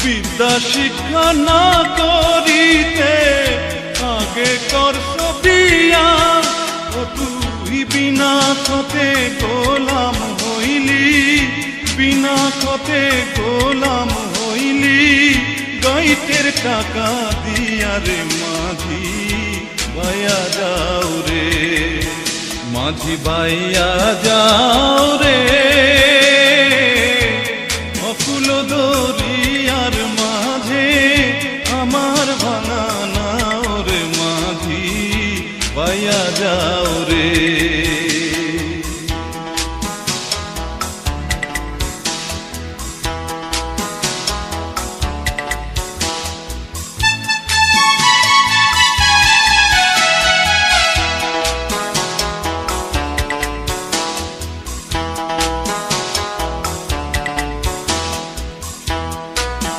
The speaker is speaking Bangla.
বিদ্যা শিক্ষা না করিতে আগে করছ বিয়া। ও তুই বিনা খতে গোলাম হইলি, বিনা খতে গোলাম হইলি। গাইতের টাকা দিয়া রে মাঝি বাইয়া যাও রে, মাঝি বাইয়া যাও রে।